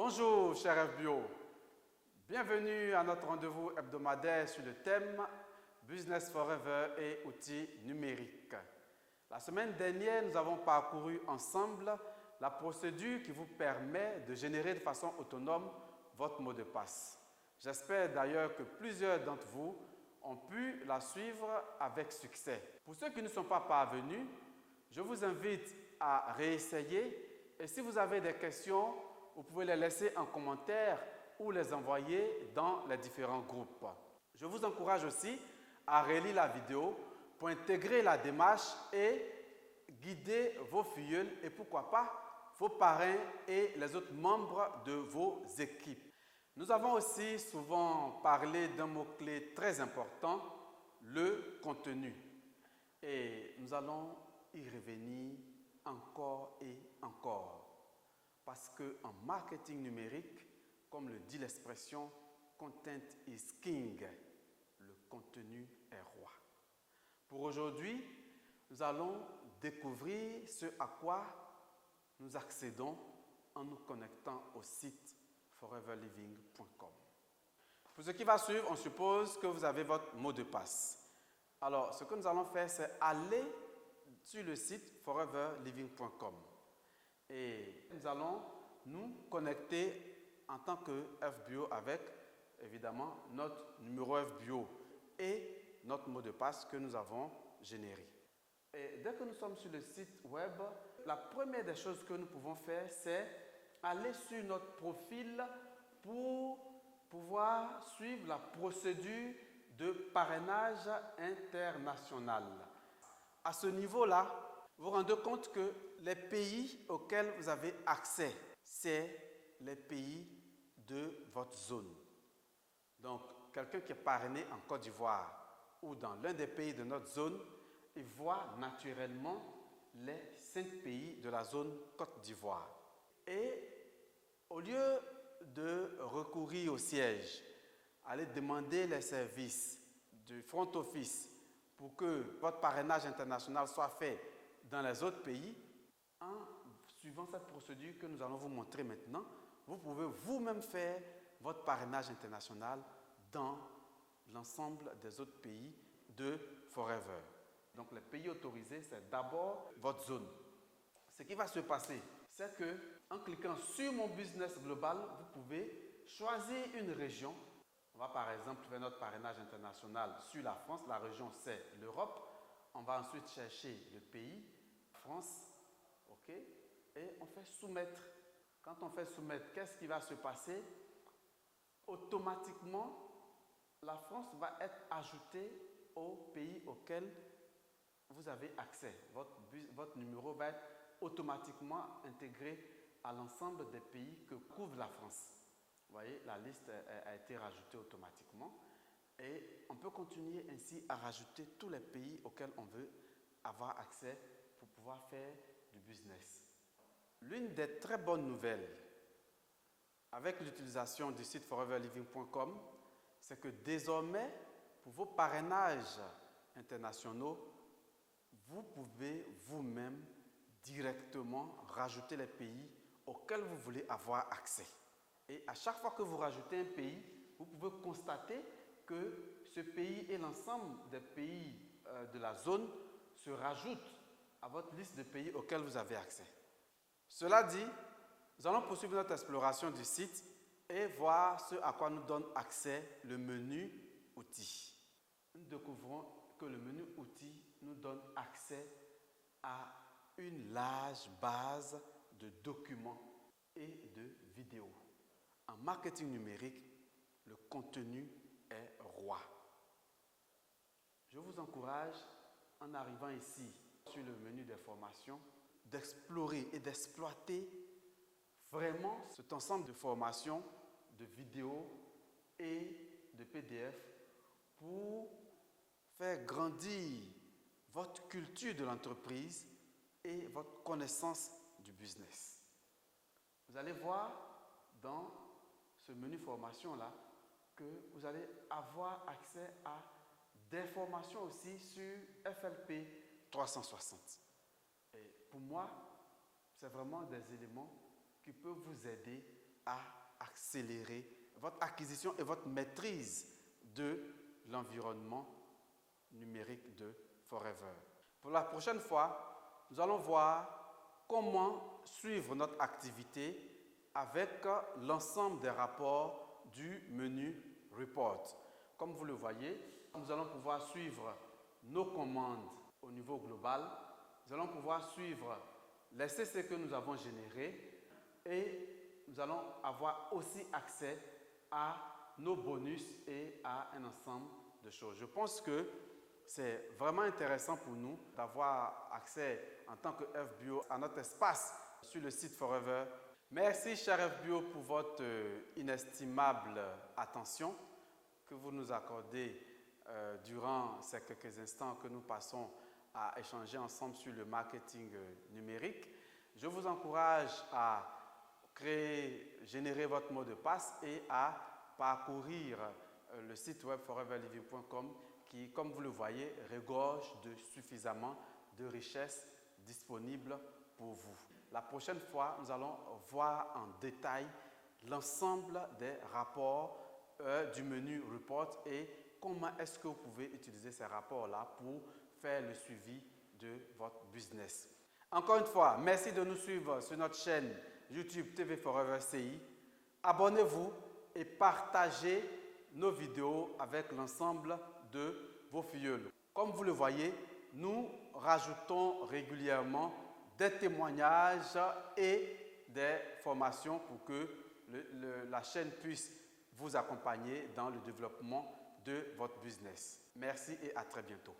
Bonjour chers FBO, bienvenue à notre rendez-vous hebdomadaire sur le thème Business Forever et outils numériques. La semaine dernière, nous avons parcouru ensemble la procédure qui vous permet de générer de façon autonome votre mot de passe. J'espère d'ailleurs que plusieurs d'entre vous ont pu la suivre avec succès. Pour ceux qui ne sont pas parvenus, je vous invite à réessayer et si vous avez des questions, vous pouvez les laisser en commentaire ou les envoyer dans les différents groupes. Je vous encourage aussi à relire la vidéo pour intégrer la démarche et guider vos filleuls et pourquoi pas vos parrains et les autres membres de vos équipes. Nous avons aussi souvent parlé d'un mot-clé très important, le contenu. Et nous allons y revenir encore et encore. Parce qu'en marketing numérique, comme le dit l'expression « content is king », le contenu est roi. Pour aujourd'hui, nous allons découvrir ce à quoi nous accédons en nous connectant au site foreverliving.com. Pour ce qui va suivre, on suppose que vous avez votre mot de passe. Alors, ce que nous allons faire, c'est aller sur le site foreverliving.com et nous allons nous connecter en tant que FBO avec, évidemment, notre numéro FBO et notre mot de passe que nous avons généré. Et dès que nous sommes sur le site web, la première des choses que nous pouvons faire, c'est aller sur notre profil pour pouvoir suivre la procédure de parrainage international. À ce niveau-là, vous vous rendez compte que les pays auxquels vous avez accès, c'est les pays de votre zone. Donc, quelqu'un qui est parrainé en Côte d'Ivoire ou dans l'un des pays de notre zone, il voit naturellement les 5 pays de la zone Côte d'Ivoire. Et au lieu de recourir au siège, aller demander les services du front office pour que votre parrainage international soit fait dans les autres pays, en suivant cette procédure que nous allons vous montrer maintenant, vous pouvez vous-même faire votre parrainage international dans l'ensemble des autres pays de Forever. Donc les pays autorisés, c'est d'abord votre zone. Ce qui va se passer, c'est que en cliquant sur mon business global, vous pouvez choisir une région. On va par exemple faire notre parrainage international sur la France. La région, c'est l'Europe. On va ensuite chercher le pays, France, ok, et on fait soumettre. Quand on fait soumettre, qu'est-ce qui va se passer? Automatiquement, la France va être ajoutée au pays auquel vous avez accès. Votre numéro va être automatiquement intégré à l'ensemble des pays que couvre la France. Vous voyez, la liste a été rajoutée automatiquement et on peut continuer ainsi à rajouter tous les pays auxquels on veut avoir accès pour pouvoir faire du business. L'une des très bonnes nouvelles avec l'utilisation du site foreverliving.com, c'est que désormais, pour vos parrainages internationaux, vous pouvez vous-même directement rajouter les pays auxquels vous voulez avoir accès. Et à chaque fois que vous rajoutez un pays, vous pouvez constater que ce pays et l'ensemble des pays de la zone se rajoutent à votre liste de pays auxquels vous avez accès. Cela dit, nous allons poursuivre notre exploration du site et voir ce à quoi nous donne accès le menu outils. Nous découvrons que le menu outils nous donne accès à une large base de documents et de vidéos. En marketing numérique, le contenu est roi. Je vous encourage, en arrivant ici sur le menu des formations, d'explorer et d'exploiter vraiment cet ensemble de formations, de vidéos et de PDF pour faire grandir votre culture de l'entreprise et votre connaissance du business. Vous allez voir dans ce menu formation-là que vous allez avoir accès à des formations aussi sur FLP 360. Et pour moi, c'est vraiment des éléments qui peuvent vous aider à accélérer votre acquisition et votre maîtrise de l'environnement numérique de Forever. Pour la prochaine fois, nous allons voir comment suivre notre activité avec l'ensemble des rapports du menu Report. Comme vous le voyez, nous allons pouvoir suivre nos commandes au niveau global. Nous allons pouvoir suivre les CC que nous avons générés et nous allons avoir aussi accès à nos bonus et à un ensemble de choses. Je pense que c'est vraiment intéressant pour nous d'avoir accès en tant que FBO à notre espace sur le site Forever. Merci, cher FBO, pour votre inestimable attention que vous nous accordez durant ces quelques instants que nous passons à échanger ensemble sur le marketing numérique. Je vous encourage à générer votre mot de passe et à parcourir le site web foreverliving.com qui, comme vous le voyez, regorge de suffisamment de richesses disponibles pour vous. La prochaine fois, nous allons voir en détail l'ensemble des rapports du menu Report et comment est-ce que vous pouvez utiliser ces rapports-là pour faire le suivi de votre business. Encore une fois, merci de nous suivre sur notre chaîne YouTube TV Forever CI. Abonnez-vous et partagez nos vidéos avec l'ensemble de vos filleuls. Comme vous le voyez, nous rajoutons régulièrement des témoignages et des formations pour que la chaîne puisse vous accompagner dans le développement de votre business. Merci et à très bientôt.